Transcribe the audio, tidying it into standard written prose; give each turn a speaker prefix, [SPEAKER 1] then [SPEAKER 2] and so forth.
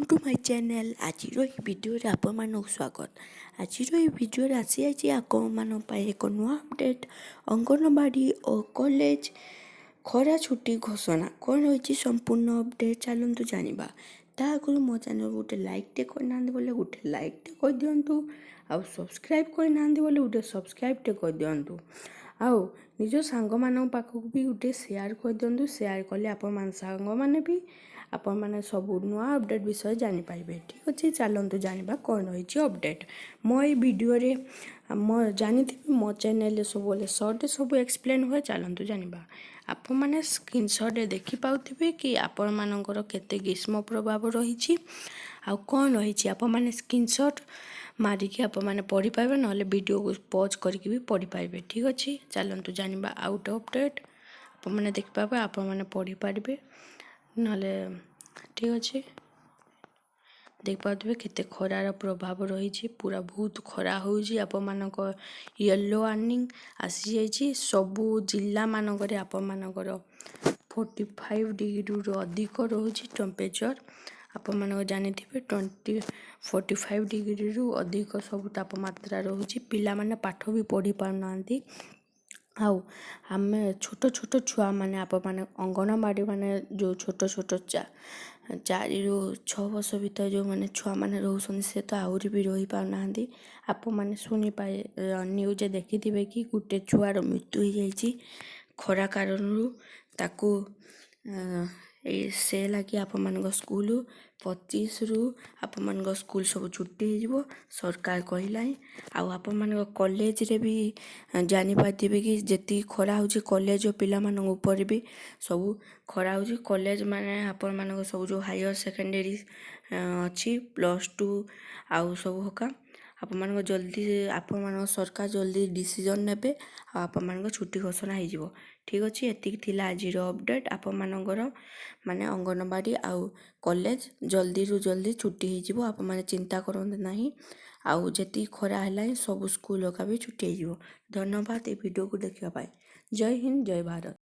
[SPEAKER 1] To my channel. ଆଜିର ଏହି ଭିଡ଼ିଓରେ ଆପଣମାନଙ୍କୁ ସ୍ୱାଗତ। ଆଜିର ଏହି ଭିଡ଼ିଓରେ ଆସିଯାଇଛି ଆପଣମାନଙ୍କ ପାଇଁ ଏକ ନୂଆ ଅପଡ଼େଟ୍। ଅଙ୍ଗନବାଡ଼ି ଓ କଲେଜ ଖରା ଛୁଟି ଘୋଷଣା କ'ଣ ରହିଛି ସମ୍ପୂର୍ଣ୍ଣ ଅପଡ଼େଟ୍ ଚାଲନ୍ତୁ ଜାଣିବା। ତା ଆଗରୁ ମୋ ଚ୍ୟାନେଲ୍ ଗୋଟେ ଲାଇକ୍ଟେ କରିନାହାନ୍ତି ବୋଲେ ଗୋଟେ ଲାଇକ୍ଟେ କରିଦିଅନ୍ତୁ, ଆଉ ସବସ୍କ୍ରାଇବ୍ କରିନାହାନ୍ତି ବୋଲେ ଗୋଟେ ସବସ୍କ୍ରାଇବ୍ଟେ କରିଦିଅନ୍ତୁ, ଆଉ ନିଜ ସାଙ୍ଗମାନଙ୍କ ପାଖକୁ ବି ଗୋଟେ ସେୟାର କରିଦିଅନ୍ତୁ। ସେୟାର କଲେ ଆପଣମାନେ ସାଙ୍ଗମାନେ ବି ଆପଣମାନେ ସବୁ ନୂଆ ଅପଡ଼େଟ୍ ବିଷୟରେ ଜାଣିପାରିବେ। ଠିକ୍ ଅଛି, ଚାଲନ୍ତୁ ଜାଣିବା କ'ଣ ରହିଛି ଅପଡ଼େଟ୍। ମୋ ଏଇ ଭିଡ଼ିଓରେ ଜାଣିଥିବେ ମୋ ଚ୍ୟାନେଲ୍ରେ ସବୁବେଳେ ସର୍ଟରେ ସବୁ ଏକ୍ସପ୍ଲେନ୍ ହୁଏ। ଚାଲନ୍ତୁ ଜାଣିବା। ଆପଣମାନେ ସ୍କ୍ରିନସଟ୍ରେ ଦେଖିପାରୁଥିବେ କି ଆପଣମାନଙ୍କର କେତେ ଗ୍ରୀଷ୍ମ ପ୍ରଭାବ ରହିଛି ଆଉ କ'ଣ ରହିଛି। ଆପଣମାନେ ସ୍କ୍ରିନସଟ୍ ମାରିକି ଆପଣମାନେ ପଢ଼ିପାରିବେ, ନହେଲେ ଭିଡ଼ିଓକୁ ପଜ୍ କରିକି ବି ପଢ଼ିପାରିବେ। ଠିକ୍ ଅଛି, ଚାଲନ୍ତୁ ଜାଣିବା ଆଉ ଗୋଟେ ଅପଡ଼େଟ୍। ଆପଣମାନେ ଦେଖିପାରିବେ, ଆପଣମାନେ ପଢ଼ିପାରିବେ, ନହେଲେ ଠିକ୍ ଅଛି। ଦେଖିପାରୁଥିବେ କେତେ ଖରାର ପ୍ରଭାବ ରହିଛି, ପୁରା ବହୁତ ଖରା ହେଉଛି। ଆପଣମାନଙ୍କ ୟେଲୋ ୱାର୍ଣ୍ଣିଂ ଆସିଯାଇଛି। ସବୁ ଜିଲ୍ଲାମାନଙ୍କରେ ଆପଣମାନଙ୍କର 45 ଡିଗ୍ରୀରୁ ଅଧିକ ରହୁଛି ଟେମ୍ପରେଚର୍। ଆପଣମାନଙ୍କ ଜାଣିଥିବେ 45 ଡିଗ୍ରୀରୁ ଅଧିକ ସବୁ ତାପମାତ୍ରା ରହୁଛି। ପିଲାମାନେ ପାଠ ବି ପଢ଼ି ପାରୁନାହାନ୍ତି। ଆଉ ଆମେ ଛୋଟ ଛୋଟ ଛୁଆମାନେ ଆପଣମାନେ ଅଙ୍ଗନବାଡ଼ି ଯେଉଁ ଛୋଟ 4ରୁ 6 ବର୍ଷ ଭିତରେ ଯେଉଁମାନେ ଛୁଆମାନେ ରହୁଛନ୍ତି ସେ ତ ଆହୁରି ବି ରହିପାରୁନାହାନ୍ତି। ଆପଣମାନେ ନ୍ୟୁଜ୍ରେ ଦେଖିଥିବେ କି ଗୋଟେ ଛୁଆର ମୃତ୍ୟୁ ହୋଇଯାଇଛି ଖରା କାରଣରୁ। ତାକୁ ସେ ଲାଗି ଆପଣମାନଙ୍କ ସ୍କୁଲ 25ରୁ ଆପଣମାନଙ୍କ ସ୍କୁଲ ସବୁ ଛୁଟି ହେଇଯିବ ସରକାର କହିଲାଣି। ଆଉ ଆପଣମାନଙ୍କ କଲେଜରେ ବି ଜାଣିପାରିଥିବେ କି ଯେତିକି ଖରା ହେଉଛି କଲେଜ ପିଲାମାନଙ୍କ ଉପରେ ବି ସବୁ ଖରା ହେଉଛି। କଲେଜ ମାନେ ଆପଣମାନଙ୍କ ସବୁ ଯେଉଁ ହାୟର ସେକେଣ୍ଡାରୀ ଅଛି +2 ଆଉ ସବୁ ହକା ଆପଣମାନଙ୍କ ସରକାର ଜଲ୍ଦି ଡିସିଜନ୍ ନେବେ ଆଉ ଆପଣମାନଙ୍କ ଛୁଟି ଘୋଷଣା ହେଇଯିବ। ଠିକ୍ ଅଛି, ଏତିକି ଥିଲା ଆଜିର ଅପଡ଼େଟ୍। ଆପଣମାନଙ୍କର ଅଙ୍ଗନବାଡ଼ି ଆଉ କଲେଜ ଜଲ୍ଦିରୁ ଜଲ୍ଦି ଛୁଟି ହେଇଯିବ। ଆପଣମାନେ ଚିନ୍ତା କରନ୍ତୁ ନାହିଁ। ଆଉ ଯେତିକି ଖରା ହେଲାଣି ସବୁ ସ୍କୁଲ ହକା ବି ଛୁଟି ହେଇଯିବ। ଧନ୍ୟବାଦ ଏ ଭିଡ଼ିଓକୁ ଦେଖିବା ପାଇଁ। ଜୟ ହିନ୍ଦ, ଜୟ ଭାରତ।